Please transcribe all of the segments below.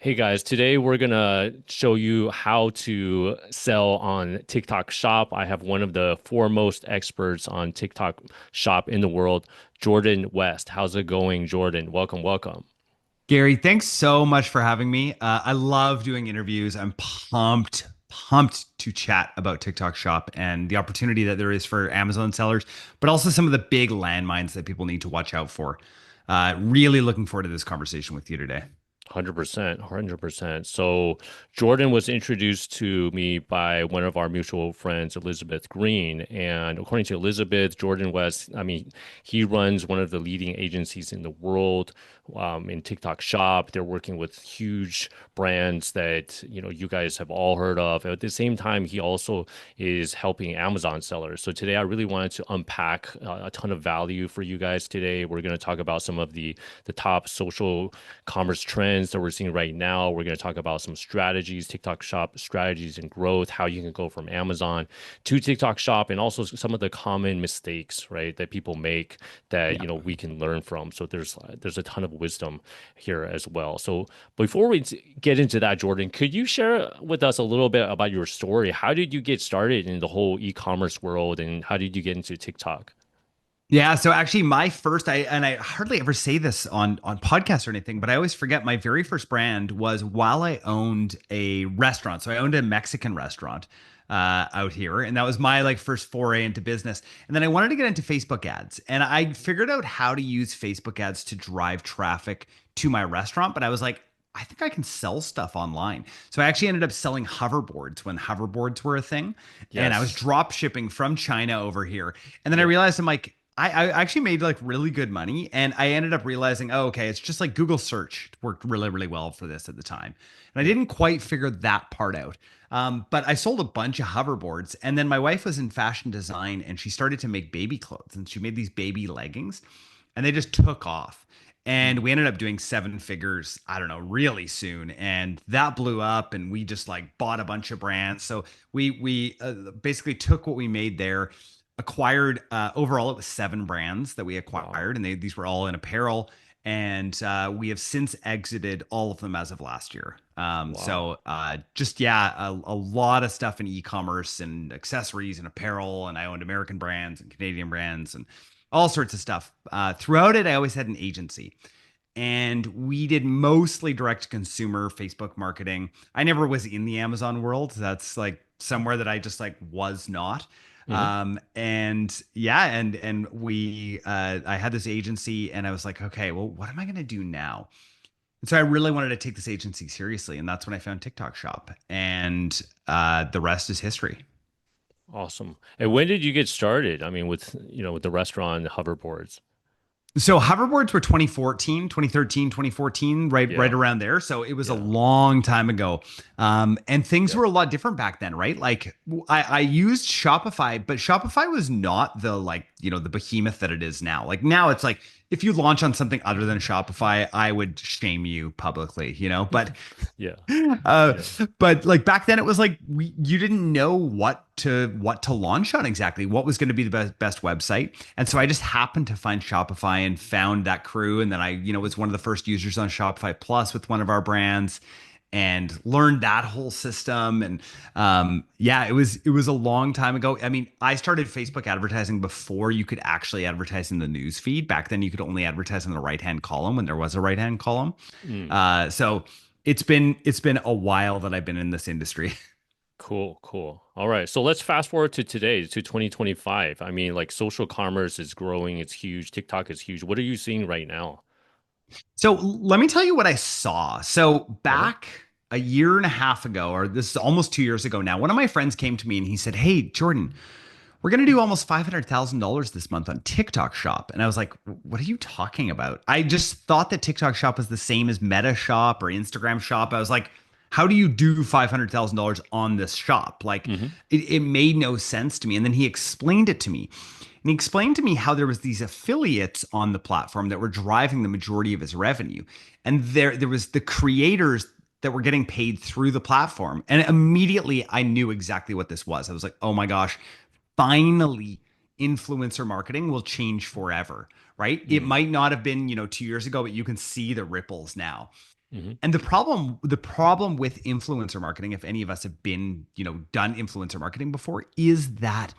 Hey guys, today we're gonna show you how to sell on TikTok Shop. I have one of the foremost experts on TikTok Shop in the world, Jordan West. How's it going, Jordan? Welcome, welcome. Gary, thanks so much for having me. I love doing interviews. I'm pumped to chat about TikTok Shop and the opportunity that there is for Amazon sellers, but also some of the big landmines that people need to watch out for. Really looking forward to this conversation with you today. 100%, 100%. So Jordan was introduced to me by one of our mutual friends, Elizabeth Green. And according to Elizabeth, Jordan West, he runs one of the leading agencies in the world in TikTok Shop. They're working with huge brands that, you guys have all heard of. At the same time, he also is helping Amazon sellers. So today I really wanted to unpack a ton of value for you guys today. We're going to talk about some of the top social commerce trends that we're seeing right now. We're going to talk about some strategies, TikTok Shop strategies and growth, how you can go from Amazon to TikTok Shop, and also some of the common mistakes, right, that people make that Yeah. we can learn from. So there's a ton of wisdom here as well. So before we get into that, Jordan, could you share with us a little bit about your story? How did you get started in the whole e-commerce world, and how did you get into TikTok? Yeah, so actually my first I hardly ever say this on podcasts or anything, but I always forget my very first brand was while I owned a restaurant. So I owned a Mexican restaurant out here, and that was my like first foray into business. And then I wanted to get into Facebook ads, and I figured out how to use Facebook ads to drive traffic to my restaurant, but I was like I think I can sell stuff online. So I actually ended up selling hoverboards when hoverboards were a thing. And I was Yes. drop shipping from China over here. And then I Yep. realized I'm like, I actually made like really good money. And I ended up realizing, oh, okay, it's just like Google search worked really, really well for this at the time. And I Yep. didn't quite figure that part out. But I sold a bunch of hoverboards. And then my wife was in fashion design and she started to make baby clothes and she made these baby leggings and they just took off. And we ended up doing seven figures, I don't know, really soon. And that blew up and we just like bought a bunch of brands. So we basically took what we made there, acquired overall it was seven brands that we Wow. acquired and these were all in apparel and we have since exited all of them as of last year. Wow. Just yeah, a lot of stuff in e-commerce and accessories and apparel, and I owned American brands and Canadian brands and all sorts of stuff. Throughout it, I always had an agency, and we did mostly direct to consumer Facebook marketing. I never was in the Amazon world. That's like somewhere that I just like was not. Hmm. And yeah, and we I had this agency and I was like, okay, well, what am I gonna do now? And so I really wanted to take this agency seriously, and that's when I found TikTok Shop, and the rest is history. Awesome. And when did you get started? With with the restaurant hoverboards. So hoverboards were 2014, 2013, 2014, right Yeah. around there. So it was a Yeah. long time ago. And things Yep. were a lot different back then, right? Like I used Shopify, but Shopify was not the like, the behemoth that it is now. Like now it's like if you launch on something other than Shopify, I would shame you publicly, But Yeah. uh, Yeah. but like back then, it was like you didn't know what to launch on exactly, what was going to be the best website, and so I just happened to find Shopify and found that crew, and then I was one of the first users on Shopify Plus with one of our brands, and learned that whole system. And yeah, it was a long time ago. I mean, I started Facebook advertising before you could actually advertise in the news feed. Back then, you could only advertise in the right hand column when there was a right hand column. Mm. So it's been a while that I've been in this industry. Cool, cool. All right. So let's fast forward to today, to 2025. Like social commerce is growing, it's huge. TikTok is huge. What are you seeing right now? So let me tell you what I saw. So Uh-huh. back a year and a half ago, or this is almost 2 years ago now, one of my friends came to me and he said, "Hey, Jordan, we're going to do almost $500,000 this month on TikTok Shop." And I was like, "What are you talking about?" I just thought that TikTok Shop was the same as Meta Shop or Instagram Shop. I was like, "How do you do $500,000 on this shop?" Like Hmm. it made no sense to me. And then he explained it to me. And he explained to me how there was these affiliates on the platform that were driving the majority of his revenue. And there was the creators that were getting paid through the platform. And immediately I knew exactly what this was. I was like, "Oh my gosh, finally influencer marketing will change forever," right? It Mm. might not have been, 2 years ago, but you can see the ripples now. Hmm. And the problem with influencer marketing, if any of us have been, done influencer marketing before, is that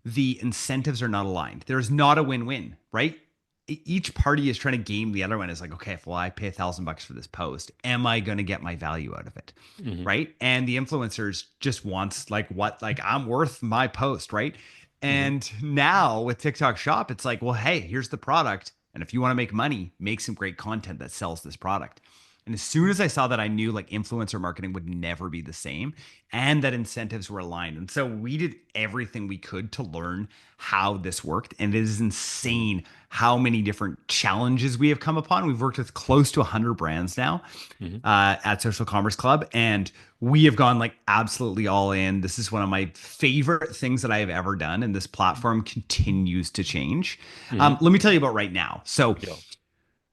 the incentives are not aligned. There's not a win-win, right? Each party is trying to game the other one. Is like, okay, if well, I pay $1,000 for this post, am I going to get my value out of it, Hmm. right? And the influencers just wants like what, like I'm worth my post, right? Hmm. And now with TikTok Shop, it's like, well, hey, here's the product, and if you want to make money, make some great content that sells this product. And as soon as I saw that, I knew like influencer marketing would never be the same and that incentives were aligned. And so we did everything we could to learn how this worked. And it is Hmm. insane how many different challenges we have come upon. We've worked with close to 100 brands now Hmm. at Social Commerce Club, and we have gone like absolutely all in. This is one of my favorite things that I have ever done. And this platform continues to change. Hmm. Let me tell you about right now. So, Yeah.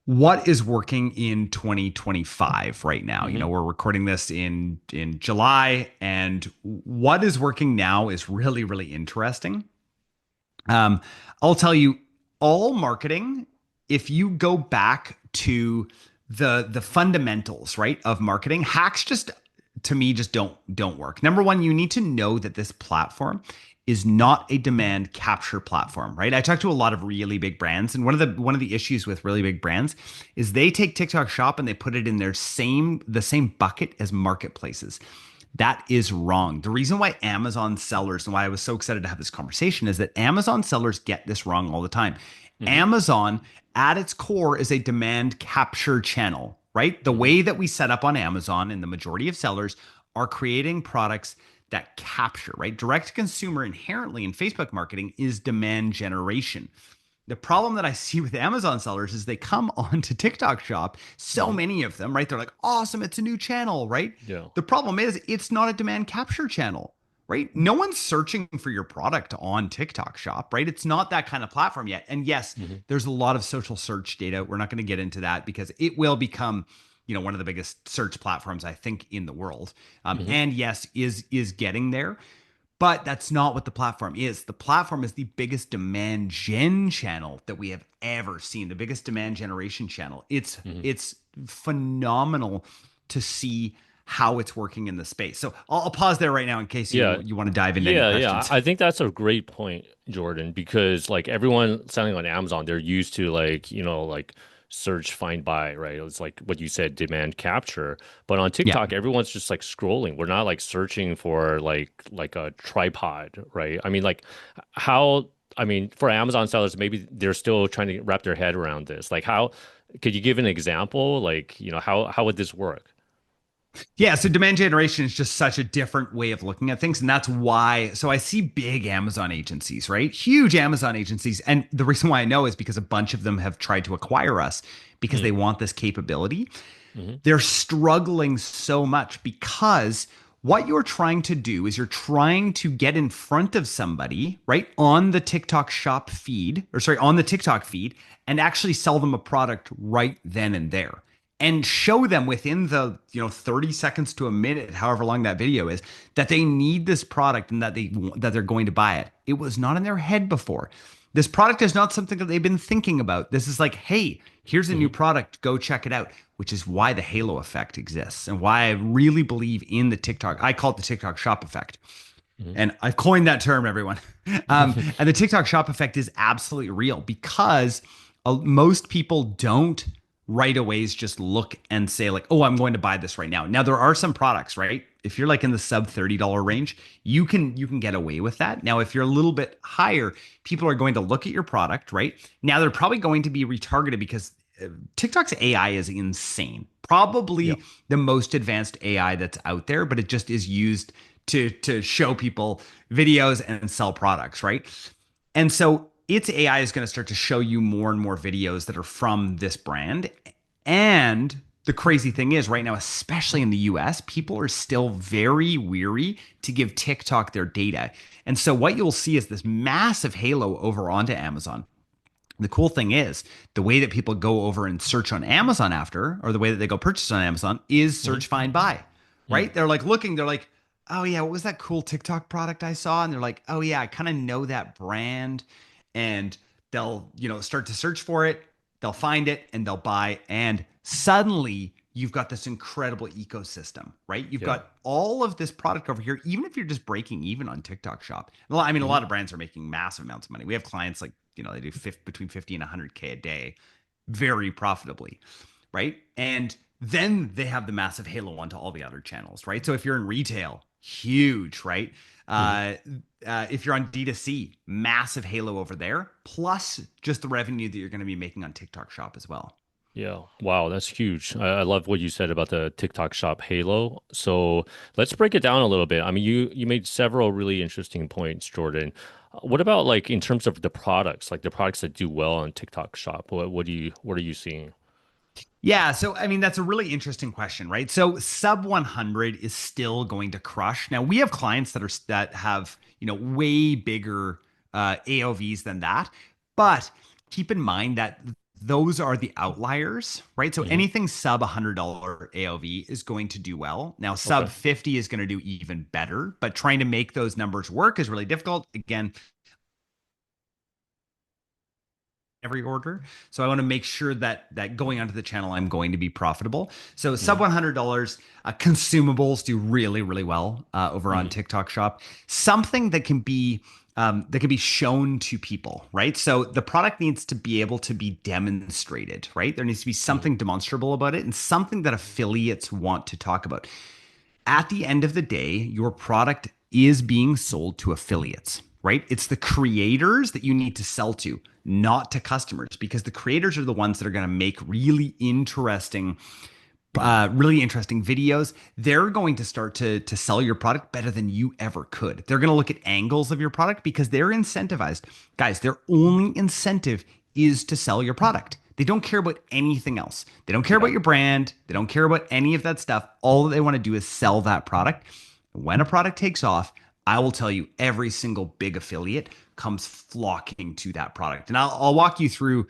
what is working in 2025 right now? Hmm. We're recording this in July, and what is working now is really, really interesting. um, I'll tell you, all marketing, if you go back to the fundamentals, right, of marketing, hacks just to me just don't work. Number one, you need to know that this platform is not a demand capture platform, right? I talk to a lot of really big brands, and one of the issues with really big brands is they take TikTok Shop and they put it in the same bucket as marketplaces. That is wrong. The reason why Amazon sellers, and why I was so excited to have this conversation, is that Amazon sellers get this wrong all the time. Hmm. Amazon, at its core, is a demand capture channel, right? The Hmm. way that we set up on Amazon and the majority of sellers are creating products that capture, right? Direct to consumer inherently in Facebook marketing is demand generation. The problem that I see with Amazon sellers is they come onto TikTok Shop, so Hmm. many of them, right? They're like, awesome, it's a new channel, right? Yeah. The problem is it's not a demand capture channel, right? No one's searching for your product on TikTok Shop, right? It's not that kind of platform yet. And yes, Hmm. there's a lot of social search data. We're not going to get into that because it will become, one of the biggest search platforms I think in the world. Hmm. And yes, is getting there. But that's not what the platform is. The platform is the biggest demand gen channel that we have ever seen, the biggest demand generation channel. It's Hmm. it's phenomenal to see how it's working in the space. So I'll pause there right now in case Yeah. you want to dive into any Yeah. questions. I think that's a great point, Jordan, because like everyone selling on Amazon, they're used to like, like search, find, buy, right? It's like what you said, demand capture. But on Yeah. TikTok, everyone's just like scrolling. We're not like searching for like a tripod, right? I mean, like how, I mean, for Amazon sellers, maybe they're still trying to wrap their head around this. Like how, could you give an example? Like, how would this work? Yeah, so demand generation is just such a different way of looking at things. And that's why, so I see big Amazon agencies, right? Huge Amazon agencies. And the reason why I know is because a bunch of them have tried to acquire us because they want this capability. Mm-hmm. They're struggling so much because what you're trying to do is you're trying to get in front of somebody, right, on the TikTok shop feed, or sorry, on the TikTok feed, and actually sell them a product right then and there. And show them within the 30 seconds to a minute, however long that video is, that they need this product and that they're going to buy it. It was not in their head before. This product is not something that they've been thinking about. This is like, hey, here's a new Mm-hmm. product, go check it out, which is why the halo effect exists and why I really believe in the TikTok. I call it the TikTok shop effect. And I've coined that term, everyone. Mm-hmm. And the TikTok shop effect is absolutely real because most people don't right away just look and say like, oh, I'm going to buy this right now. Now there are some products, right? If you're like in the sub $30 range, you can get away with that. Now, if you're a little bit higher, people are going to look at your product, right? Now they're probably going to be retargeted because TikTok's AI is insane. Yeah. Probably the most advanced AI that's out there, but it just is used to show people videos and sell products, right? And so its AI is going to start to show you more and more videos that are from this brand. And the crazy thing is, right now, especially in the US, people are still very weary to give TikTok their data. And so what you'll see is this massive halo over onto Amazon. The cool thing is the way that people go over and search on Amazon after, or the way that they go purchase on Amazon is search, find, buy, right? They're like looking, they're like, oh yeah, what was that cool TikTok product I saw? And they're like, oh yeah, I kind of know that brand. And they'll, start to search for it, they'll find it and they'll buy. And suddenly you've got this incredible ecosystem, right? You've Yeah. got all of this product over here, even if you're just breaking even on TikTok Shop. I mean, a Hmm. lot of brands are making massive amounts of money. We have clients like, they do between 50 and 100K a day very profitably, right? And then they have the massive halo onto all the other channels, right? So if you're in retail, huge, right? Hmm. Uh, if you're on D2C, massive halo over there, plus just the revenue that you're going to be making on TikTok Shop as well. Yeah. Wow, that's huge. I love what you said about the TikTok Shop Halo. So let's break it down a little bit. I mean, you made several really interesting points, Jordan. What about like in terms of the products, like the products that do well on TikTok Shop? What are you seeing? Yeah, so I mean that's a really interesting question, right? So sub 100 is still going to crush. Now we have clients that have, way bigger AOVs than that, but keep in mind that those are the outliers, right? So Hmm. anything sub $100 AOV is going to do well. Now Okay. sub 50 is going to do even better, but trying to make those numbers work is really difficult. Again, every order. So I want to make sure that going onto the channel, I'm going to be profitable. So sub Hmm. $100 consumables do really, really well over on Hmm. TikTok Shop. Something that can be shown to people, right? So the product needs to be able to be demonstrated, right? There needs to be Hmm. something demonstrable about it and something that affiliates want to talk about. At the end of the day, your product is being sold to affiliates, right? It's the creators that you need to sell to, not to customers, because the creators are the ones that are going to make really interesting videos. They're going to start to sell your product better than you ever could. They're going to look at angles of your product because they're incentivized. Guys, their only incentive is to sell your product. They don't care about anything else. They don't care about Yeah. your brand. They don't care about any of that stuff. All that they want to do is sell that product. When a product takes off, I will tell you every single big affiliate comes flocking to that product. And I'll walk you through,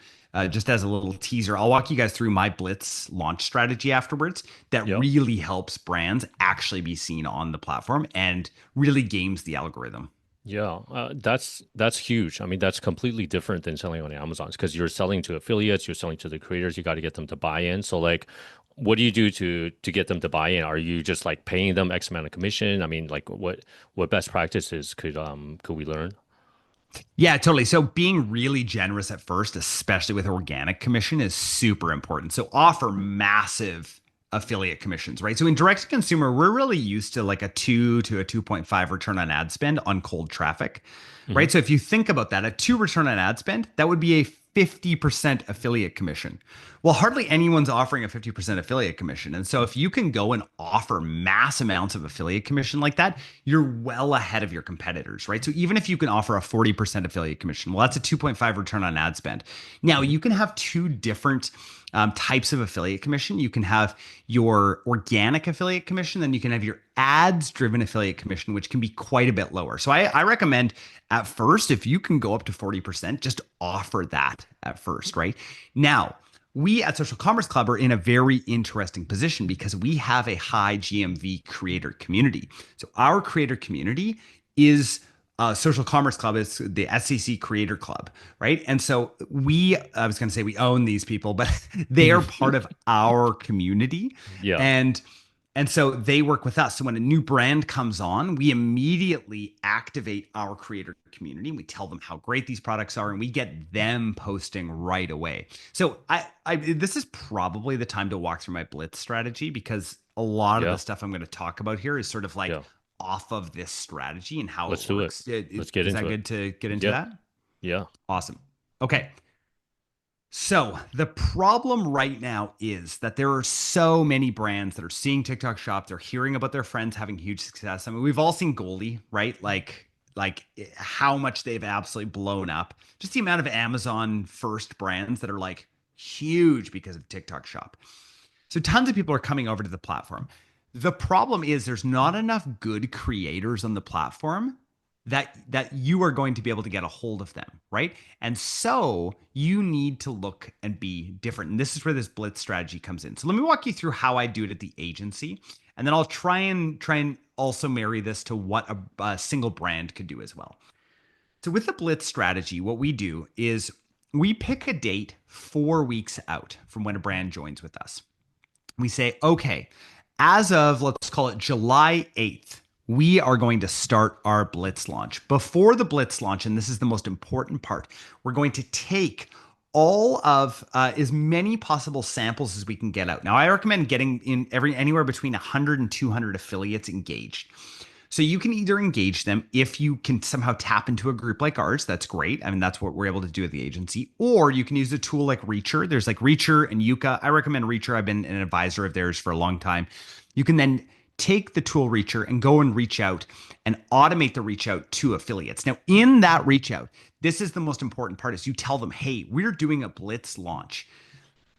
just as a little teaser, I'll walk you guys through my Blitz launch strategy afterwards that Yep. really helps brands actually be seen on the platform and really games the algorithm. Yeah, that's huge. I mean, that's completely different than selling on Amazon because you're selling to affiliates, you're selling to the creators. You got to get them to buy in. So, like, what do you do to get them to buy in? Are you just like paying them X amount of commission? I mean, like, what best practices could we learn? Yeah, totally. So being really generous at first, especially with organic commission, is super important. So offer massive affiliate commissions, right? So in direct to consumer, we're really used to like a 2 to a 2.5 return on ad spend on cold traffic, Hmm. right? So if you think about that, a 2 return on ad spend, that would be a 50% affiliate commission. Well, hardly anyone's offering a 50% affiliate commission. And so if you can go and offer mass amounts of affiliate commission like that, you're well ahead of your competitors, right? So even if you can offer a 40% affiliate commission, well, that's a 2.5 return on ad spend. Now, Hmm. you can have two different types of affiliate commission. You can have your organic affiliate commission, then you can have your ads driven affiliate commission, which can be quite a bit lower. So I recommend at first, if you can go up to 40%, just offer that at first, right? Now, we at Social Commerce Club are in a very interesting position because we have a high GMV creator community. So our creator community is Social Commerce Club is the SCC Creator Club, right? And so I was going to say we own these people, but they are part of our community, Yeah. and so they work with us. So when a new brand comes on, we immediately activate our creator community. We tell them how great these products are, and we get them posting right away. So this is probably the time to walk through my Blitz strategy because a lot of the Yeah. stuff I'm going to talk about here is sort of like Yeah. off of this strategy and how it Let's do it. works. Let's get Is into that it. good to get into Yeah. that? Yeah. Awesome. Okay. So the problem right now is that there are so many brands that are seeing TikTok Shop. They're hearing about their friends having huge success. I mean, we've all seen Goldie, right? Like how much they've absolutely blown up. Just the amount of Amazon first brands that are like huge because of TikTok Shop. So tons of people are coming over to the platform. The problem is there's not enough good creators on the platform that you are going to be able to get a hold of them, right? And so you need to look and be different. And this is where this blitz strategy comes in. So let me walk you through how I do it at the agency, and then I'll try and also marry this to what a single brand could do as well. So with the blitz strategy, what we do is we pick a date 4 weeks out from when a brand joins with us. We say, okay, as of, let's call it July 8th, we are going to start our Blitz launch. Before the Blitz launch, and this is the most important part, we're going to take all of as many possible samples as we can get out. Now, I recommend getting in anywhere between 100 and 200 affiliates engaged. So you can either engage them if you can somehow tap into a group like ours. That's great. I mean, that's what we're able to do at the agency. Or you can use a tool like Reacher. There's like Reacher and Yuka. I recommend Reacher. I've been an advisor of theirs for a long time. You can then take the tool Reacher and go and reach out and automate the reach out to affiliates. Now, in that reach out, this is the most important part is you tell them, hey, we're doing a Blitz launch.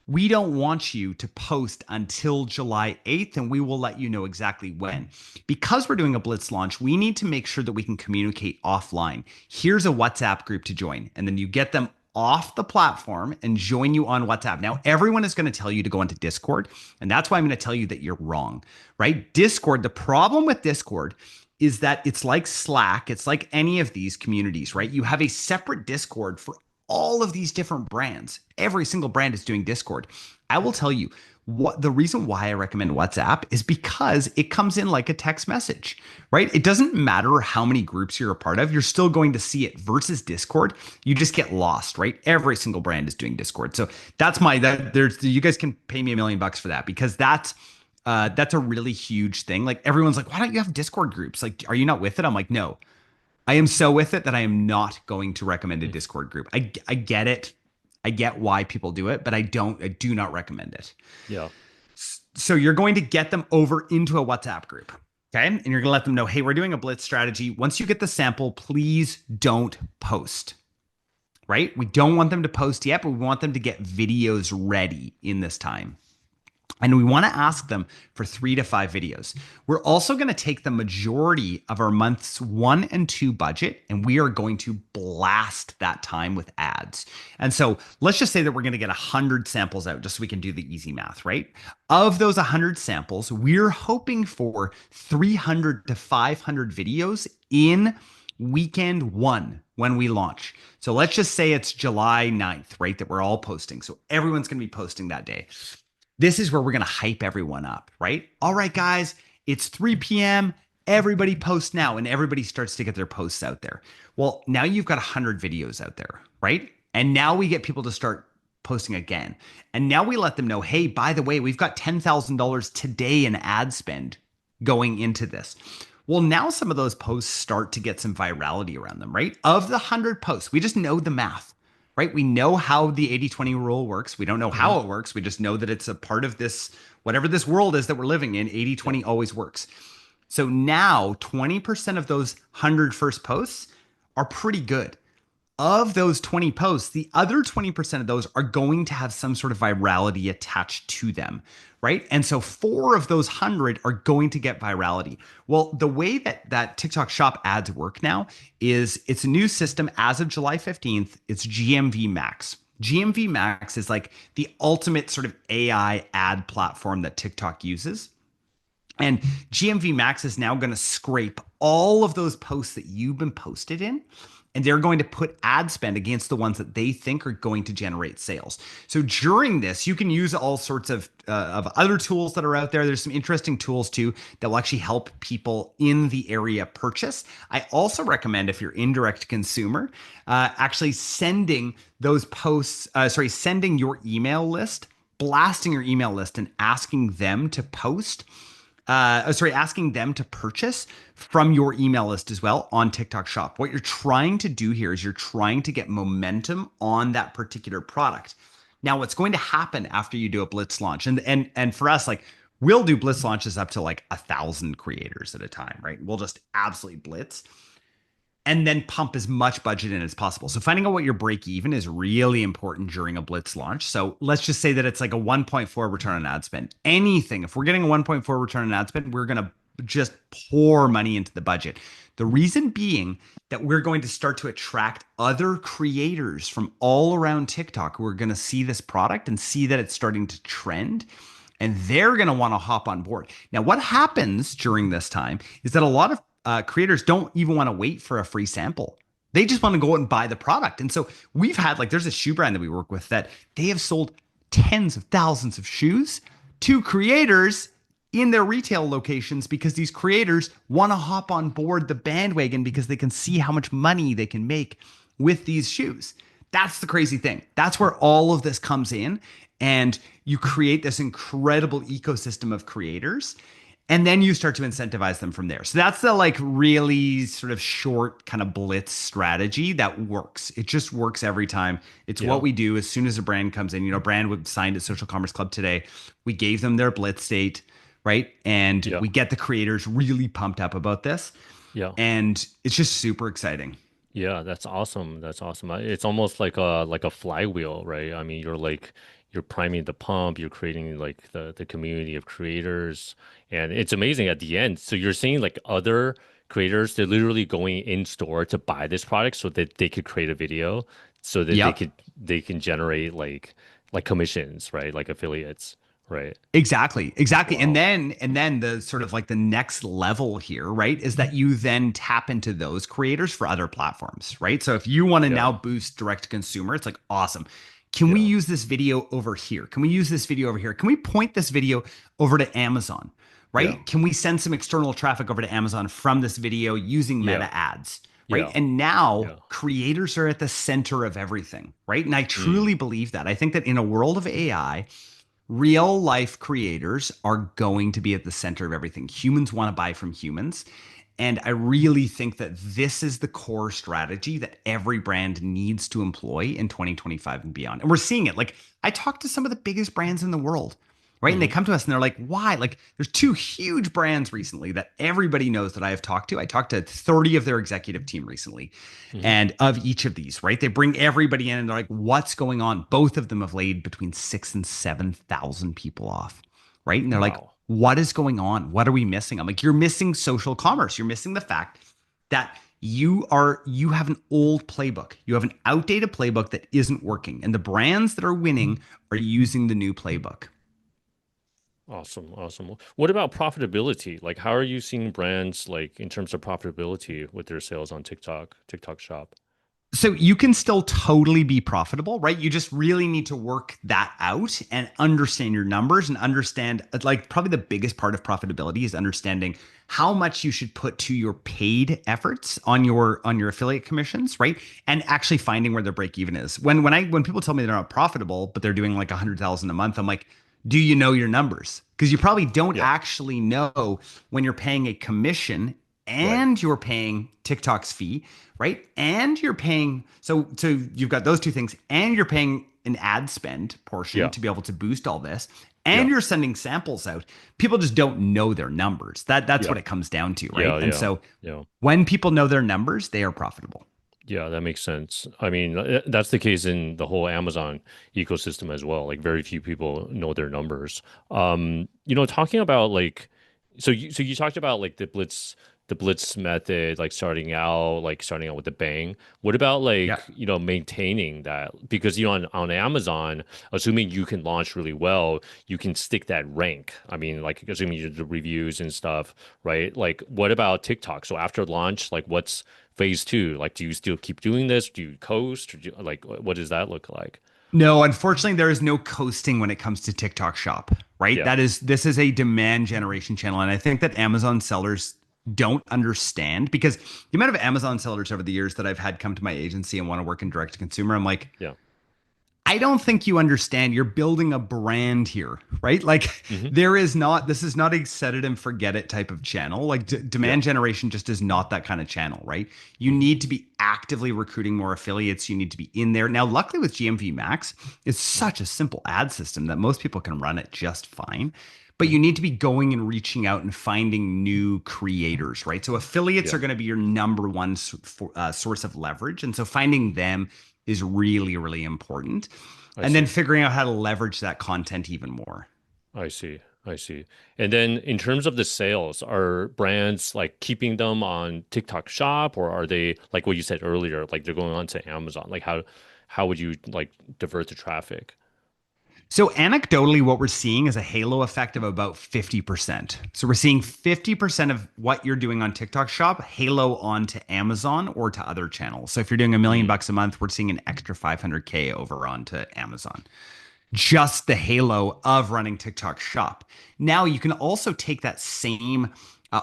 We don't want you to post until July 8th, and we will let you know exactly when. Because we're doing a Blitz launch, we need to make sure that we can communicate offline. Here's a WhatsApp group to join, and then you get them off the platform and join you on WhatsApp. Now, everyone is going to tell you to go into Discord, and that's why I'm going to tell you that you're wrong, right? Discord, the problem with Discord is that it's like Slack, it's like any of these communities, right? You have a separate Discord for all of these different brands. Every single brand is doing Discord. I will tell you what the reason why I recommend WhatsApp is because it comes in like a text message, right? It doesn't matter how many groups you're a part of, you're still going to see it versus Discord. You just get lost, right? Every single brand is doing Discord. So that's there's you guys can pay me $1 million for that because that's a really huge thing. Like everyone's like, why don't you have Discord groups? Like, are you not with it? I'm like, no, I am so with it that I am not going to recommend a Discord group. I get it. I get why people do it, but I do not recommend it. Yeah. So you're going to get them over into a WhatsApp group. Okay. And you're going to let them know, hey, we're doing a Blitz strategy. Once you get the sample, please don't post. Right? We don't want them to post yet, but we want them to get videos ready in this time. And we want to ask them for 3 to 5 videos. We're also going to take the majority of our months 1 and 2 budget, and we are going to blast that time with ads. And so let's just say that we're going to get 100 samples out just so we can do the easy math, right? Of those 100 samples, we're hoping for 300 to 500 videos in weekend 1 when we launch. So let's just say it's July 9th, right? That we're all posting. So everyone's going to be posting that day. This is where we're going to hype everyone up, right? All right, guys, it's 3 p.m. Everybody post now. And everybody starts to get their posts out there. Well, now you've got 100 videos out there, right? And now we get people to start posting again. And now we let them know, hey, by the way, we've got $10,000 today in ad spend going into this. Well, now some of those posts start to get some virality around them, right? Of the 100 posts, we just know the math. Right? We know how the 80-20 rule works. We don't know how it works. We just know that it's a part of this, whatever this world is that we're living in, 80-20 always works. So now 20% of those 100 first posts are pretty good. Of those 20 posts, the other 20% of those are going to have some sort of virality attached to them, right? And so 4 of those 100 are going to get virality. Well, the way that TikTok Shop ads work now is it's a new system as of July 15th. It's GMV Max. GMV Max is like the ultimate sort of AI ad platform that TikTok uses. And GMV Max is now going to scrape all of those posts that you've been posted in, and they're going to put ad spend against the ones that they think are going to generate sales. So during this, you can use all sorts of other tools that are out there. There's some interesting tools too that will actually help people in the area purchase. I also recommend if you're indirect consumer, actually sending those posts, sending your email list, blasting your email list and asking them to post asking them to purchase from your email list as well on TikTok Shop. What you're trying to do here is you're trying to get momentum on that particular product. Now, what's going to happen after you do a Blitz launch, and for us, like we'll do Blitz launches up to like 1,000 creators at a time, right? We'll just absolutely blitz and then pump as much budget in as possible. So finding out what your break even is really important during a Blitz launch. So let's just say that it's like a 1.4 return on ad spend. Anything, if we're getting a 1.4 return on ad spend, we're going to just pour money into the budget. The reason being that we're going to start to attract other creators from all around TikTok who are going to see this product and see that it's starting to trend. And they're going to want to hop on board. Now, what happens during this time is that a lot of creators don't even want to wait for a free sample. They just want to go out and buy the product. And so we've had there's a shoe brand that we work with that they have sold tens of thousands of shoes to creators in their retail locations because these creators want to hop on board the bandwagon because they can see how much money they can make with these shoes. That's the crazy thing. That's where all of this comes in. And you create this incredible ecosystem of creators. And then you start to incentivize them from there. So that's the like really sort of short kind of blitz strategy that works. It just works every time. It's Yeah. what we do as soon as a brand comes in. You know, brand would signed at Social Commerce Club today. We gave them their blitz state, right? And Yeah. we get the creators really pumped up about this. Yeah. And it's just super exciting. Yeah, that's awesome. That's awesome. It's almost like a flywheel, right? I mean, you're priming the pump, you're creating like the community of creators, and it's amazing at the end. So you're seeing like other creators, they're literally going in store to buy this product so that they could create a video so that Yep. they can generate like commissions, right? Like affiliates, right? Exactly. Exactly. And Wow. then the sort of like the next level here, right, is that you then tap into those creators for other platforms, right? So if you want to Yeah. now boost direct to consumer, it's like awesome. Can we Yeah. use this video over here? Can we use this video over here? Can we point this video over to Amazon? Yeah. Right? Can we send some external traffic over to Amazon from this video using Yeah. meta ads? Right. Yeah. And now Yeah. creators are at the center of everything. Right. And I Mm. truly believe that. I think that in a world of AI, real life creators are going to be at the center of everything. Humans want to buy from humans. And I really think that this is the core strategy that every brand needs to employ in 2025 and beyond. And we're seeing it. Like, I talked to some of the biggest brands in the world, right? And they Hmm. come to us and they're like, why? Like, there's two huge brands recently that everybody knows that I have talked to. I talked to 30 of their executive team recently Hmm. and of each of these, right? They bring everybody in and they're like, what's going on? Both of them have laid between 6 and 7,000 people off, right? And they're like, Wow. what is going on? What are we missing? I'm like, you're missing social commerce. You're missing the fact that you have an old playbook. You have an outdated playbook that isn't working. And the brands that are winning are using the new playbook. Awesome, awesome. What about profitability? Like, how are you seeing brands like in terms of profitability with their sales on TikTok, TikTok Shop? So you can still totally be profitable, right? You just really need to work that out and understand your numbers and understand like probably the biggest part of profitability is understanding how much you should put to your paid efforts on your affiliate commissions, right? And actually finding where their break even is. When people tell me they're not profitable, but they're doing like 100,000 a month, I'm like, do you know your numbers? Because you probably don't Yeah, actually know when you're paying a commission right. and you're paying TikTok's fee, right? And you're paying so you've got those two things, and you're paying an ad spend portion Yeah, to be able to boost all this, and yeah, you're sending samples out. People just don't know their numbers. That's yeah, what it comes down to, right? yeah, And yeah, so yeah. when people know their numbers, they are profitable. Yeah, that makes sense. I mean, that's the case in the whole Amazon ecosystem as well. Like very few people know their numbers. Talking about like so you talked about like the Blitz method, like starting out with the bang. What about Yeah. like, maintaining that? Because on Amazon, assuming you can launch really well, you can stick that rank. I mean, like assuming you do the reviews and stuff, right? Like what about TikTok? So after launch, like what's phase two? Like, do you still keep doing this? Do you coast? Or like, what does that look like? No, unfortunately, there is no coasting when it comes to TikTok Shop, right? Yeah. This is a demand generation channel. And I think that Amazon sellers don't understand because the amount of Amazon sellers over the years that I've had come to my agency and want to work in direct to consumer, I'm like, Yeah. I don't think you understand. You're building a brand here, right? Like Hmm. this is not a set it and forget it type of channel. Like Yeah. demand generation just is not that kind of channel, right? You Hmm. need to be actively recruiting more affiliates. You need to be in there. Now, luckily with GMV Max, it's such a simple ad system that most people can run it just fine. But Hmm. you need to be going and reaching out and finding new creators, right? So affiliates Yeah. are going to be your number one source of leverage. And so finding them is really, really important. I And then see. figuring out how to leverage that content even more. I see. I see. And then in terms of the sales, are brands like keeping them on TikTok Shop, or are they like what you said earlier, like they're going on to Amazon? Like how would you like divert the traffic? So, anecdotally, what we're seeing is a halo effect of about 50%. So, we're seeing 50% of what you're doing on TikTok Shop halo onto Amazon or to other channels. So, if you're doing a million Mm, bucks a month, we're seeing an extra 500K over onto Amazon. just the halo of running TikTok Shop. Now you can also take that same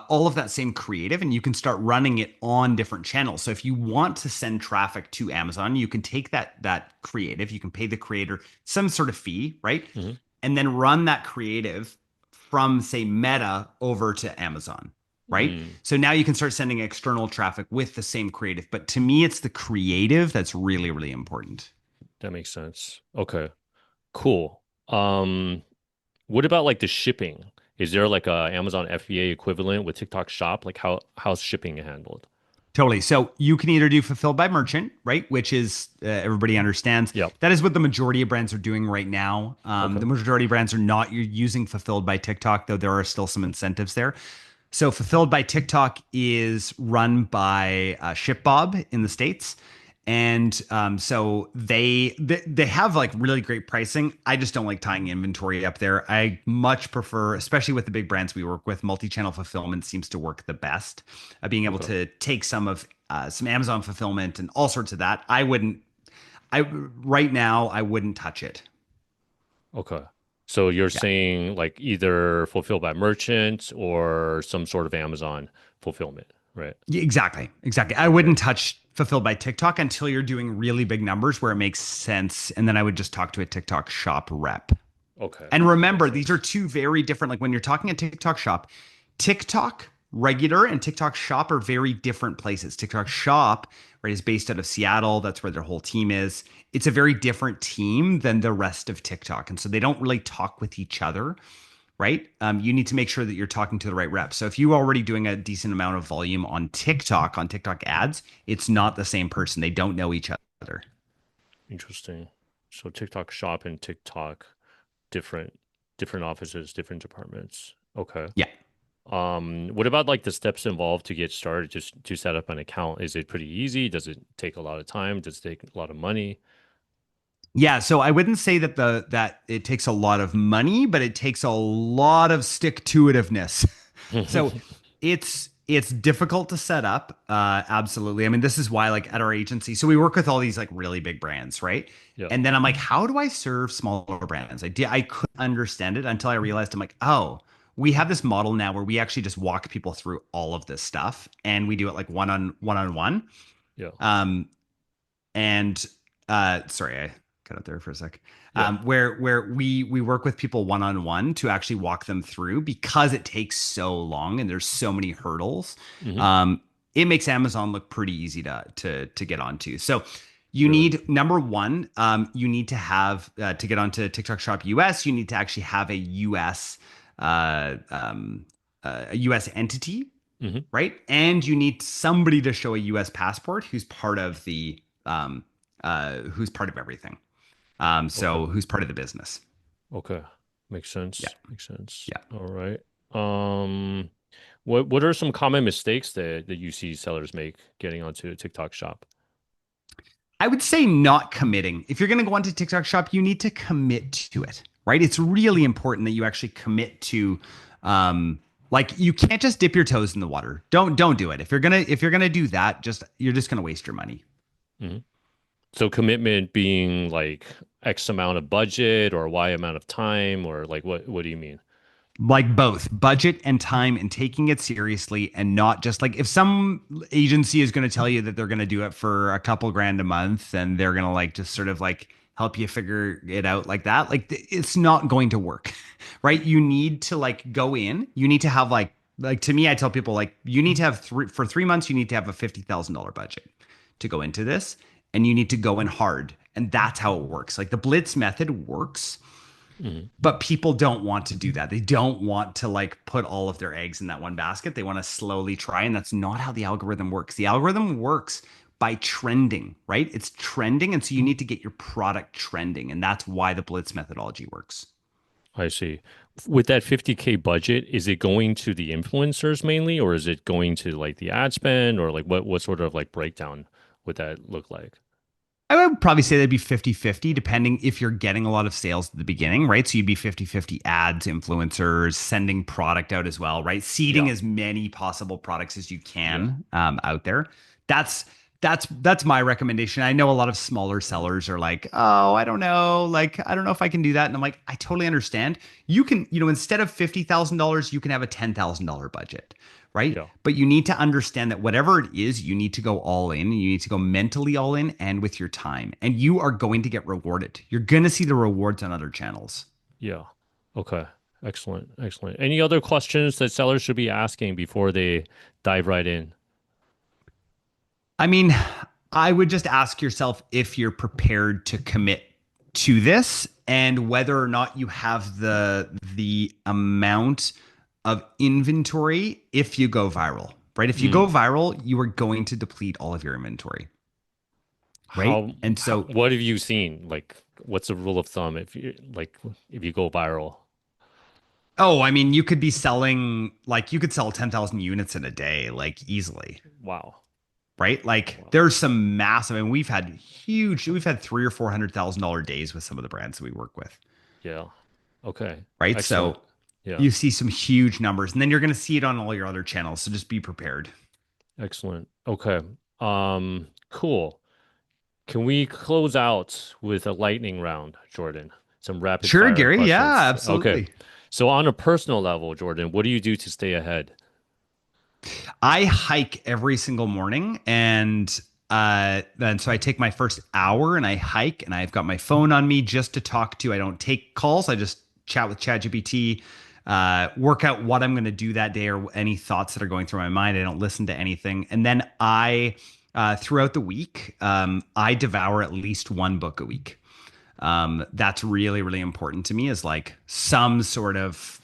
all of that same creative and you can start running it on different channels. So if you want to send traffic to Amazon, you can take that creative, you can pay the creator some sort of fee, right? Hmm. And then run that creative from say Meta over to Amazon, right? Mm, So now you can start sending external traffic with the same creative. But to me, it's the creative that's really, really important. that makes sense. Okay, cool. What about like the shipping? Is there like a Amazon FBA equivalent with TikTok Shop? Like how's shipping handled? Totally. So you can either do fulfilled by merchant, right? Which is everybody understands. Yep. That is what the majority of brands are doing right now. Okay. The majority of brands are not using fulfilled by TikTok, though there are still some incentives there. So fulfilled by TikTok is run by ShipBob in the States. And so they have like really great pricing. I just don't like tying inventory up there. I much prefer, especially with the big brands we work with, multi-channel fulfillment seems to work the best. Being able Okay. to take some Amazon fulfillment and all sorts of that. I right now I wouldn't touch it. Okay. So you're Yeah. saying like either fulfilled by merchant or some sort of Amazon fulfillment, right? Yeah, exactly. Exactly. I Okay. wouldn't touch fulfilled by TikTok until you're doing really big numbers where it makes sense. And then I would just talk to a TikTok shop rep. Okay. And remember, Makes these are sense. two very different. Like when you're talking a TikTok shop, TikTok regular and TikTok shop are very different places. TikTok shop, right, is based out of Seattle. That's where their whole team is. It's a very different team than the rest of TikTok. And so they don't really talk with each other, right? You need to make sure that you're talking to the right rep. So if you're already doing a decent amount of volume on TikTok ads, it's not the same person. They don't know each other. Interesting. So TikTok shop and TikTok different different offices, different departments. Okay. Yeah. What about like the steps involved to get started, just to set up an account? Is it pretty easy? Does it take a lot of time? Does it take a lot of money? Yeah, so I wouldn't say that it takes a lot of money, but it takes a lot of stick to itiveness. So it's difficult to set up. Absolutely. I mean, this is why like at our agency, so we work with all these like really big brands, right? Yeah. And then I'm like, how do I serve smaller brands? I couldn't understand it until I realized I'm like, oh, we have this model now where we actually just walk people through all of this stuff, and we do it like one on one. Yeah. Um, and sorry, I cut out there for a sec. Yeah. Where we work with people one on one to actually walk them through because it takes so long and there's so many hurdles. Hmm. Um, it makes Amazon look pretty easy to get onto. So you Really? need number one, you need to have to get onto TikTok Shop US. You need to actually have uh, um, a US entity, Hmm. right? And you need somebody to show a US passport who's part of the who's part of everything. Okay. So who's part of the business. Okay. Makes Yeah. sense. Makes sense. Yeah. All right. Um, what are some common mistakes that you see sellers make getting onto a TikTok shop? I would say not committing. If you're going to go onto TikTok shop, you need to commit to it, right? It's really important that you actually commit to like you can't just dip your toes in the water. Don't do it. If you're going to do that, you're just going to waste your money. Hmm. So commitment being like X amount of budget or Y amount of time or like what do you mean? Like both budget and time and taking it seriously and not just like if some agency is going to tell you that they're going to do it for a couple grand a month and they're going to like just sort of like help you figure it out like that, like it's not going to work. Right? You need to like go in, you need to have like to me I tell people like you need to have for 3 months you need to have a $50,000 budget to go into this, and you need to go in hard, and that's how it works. Like the Blitz method works, Hmm. but people don't want to do that. They don't want to like put all of their eggs in that one basket. They want to slowly try, and that's not how the algorithm works. The algorithm works by trending, right? It's trending, and so you need to get your product trending, and that's why the Blitz methodology works. I see. With that 50K budget, is it going to the influencers mainly, or is it going to like the ad spend, or like what sort of like breakdown would that look like? I would probably say that'd be 50-50, depending if you're getting a lot of sales at the beginning, right? So you'd be 50-50 ads, influencers, sending product out as well, right? Seeding Yeah. as many possible products as you Yeah. can out there. That's That's my recommendation. I know a lot of smaller sellers are like, "Oh, I don't know. Like, I don't know if I can do that." And I'm like, "I totally understand. You can, instead of $50,000, you can have a $10,000 budget, right? Yeah. But you need to understand that whatever it is, you need to go all in. You need to go mentally all in and with your time. And you are going to get rewarded. You're going to see the rewards on other channels. Yeah. Okay. Excellent. Excellent. Any other questions that sellers should be asking before they dive right in? I mean, I would just ask yourself if you're prepared to commit to this and whether or not you have the amount of inventory if you go viral, right? If you go Mm. viral, you are going to deplete all of your inventory, right? And so, What have you seen? Like, what's the rule of thumb if you go viral? oh, I mean, you could be selling like you could sell 10,000 units in a day, like easily, Wow. right? Like Wow. there's some massive, and we've had three or $400,000 days with some of the brands that we work with, Yeah. Okay. right? Excellent. So Yeah. you see some huge numbers, and then you're going to see it on all your other channels. So just be prepared. Excellent. Okay. Cool. Can we close out with a lightning round, Jordan? Some rapid Sure, fire Gary. Yeah, questions. Okay. absolutely. So on a personal level, Jordan, what do you do to stay ahead? I hike every single morning, and so I take my first hour and I hike, and I've got my phone on me just to talk to. I don't take calls. I just chat with ChatGPT, work out what I'm going to do that day or any thoughts that are going through my mind. I don't listen to anything, and then throughout the week, I devour at least one book a week. That's really, really important to me is like some sort of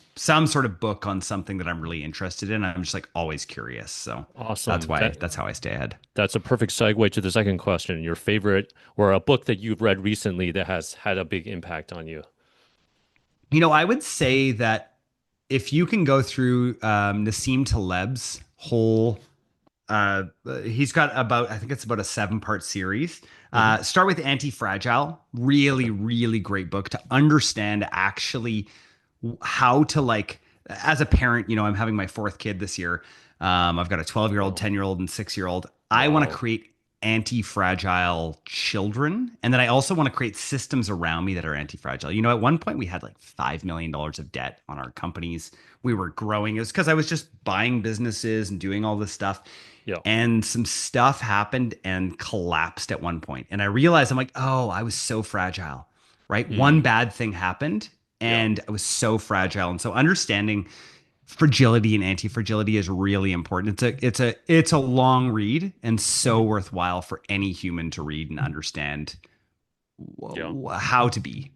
book on something that I'm really interested in. I'm just like always curious. So Awesome. that's how I stay ahead. That's a perfect segue to the second question. Your favorite or a book that you've read recently that has had a big impact on you. I would say that if you can go through Nassim Taleb's whole uh he's got about I think it's about a 7-part series. Hmm. Start with Anti-Fragile. Really, Okay. really great book to understand actually how to like as a parent, I'm having my fourth kid this year. I've got a 12-year-old, Wow. 10-year-old, and 6-year-old. I want to Wow. create anti-fragile children. And then I also want to create systems around me that are anti-fragile. At one point we had like $5 million of debt on our companies. We were growing. It was because I was just buying businesses and doing all this stuff. Yeah. And some stuff happened and collapsed at one point. And I realized I'm like, oh, I was so fragile, right? One Mm. bad thing happened Yeah. and I was so fragile. And so understanding fragility and anti-fragility is really important. It's a long read and so Mhm. worthwhile for any human to read and understand Yeah. how to be.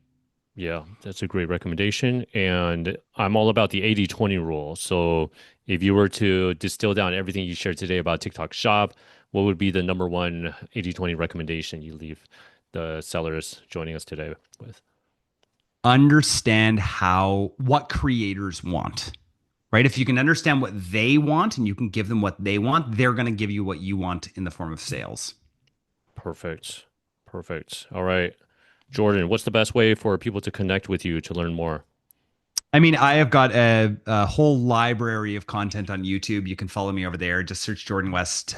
Yeah, that's a great recommendation. And I'm all about the 80/20 rule. So if you were to distill down everything you shared today about TikTok Shop, what would be the number one 80/20 recommendation you leave the sellers joining us today with? Understand what creators want. Right? If you can understand what they want and you can give them what they want, they're going to give you what you want in the form of sales. Perfect. Perfect. All right. Jordan, what's the best way for people to connect with you to learn more? I mean, I have got a whole library of content on YouTube. You can follow me over there. Just search Jordan West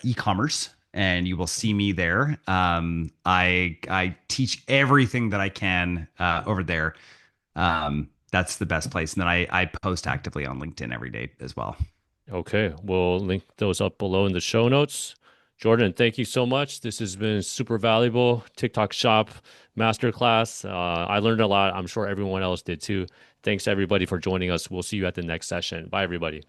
e-commerce, and you will see me there. I teach everything that I can over there. That's the best place. And then I post actively on LinkedIn every day as well. Okay, we'll link those up below in the show notes. Jordan, thank you so much. This has been super valuable. TikTok Shop Masterclass. I learned a lot. I'm sure everyone else did too. Thanks everybody for joining us. We'll see you at the next session. Bye, everybody.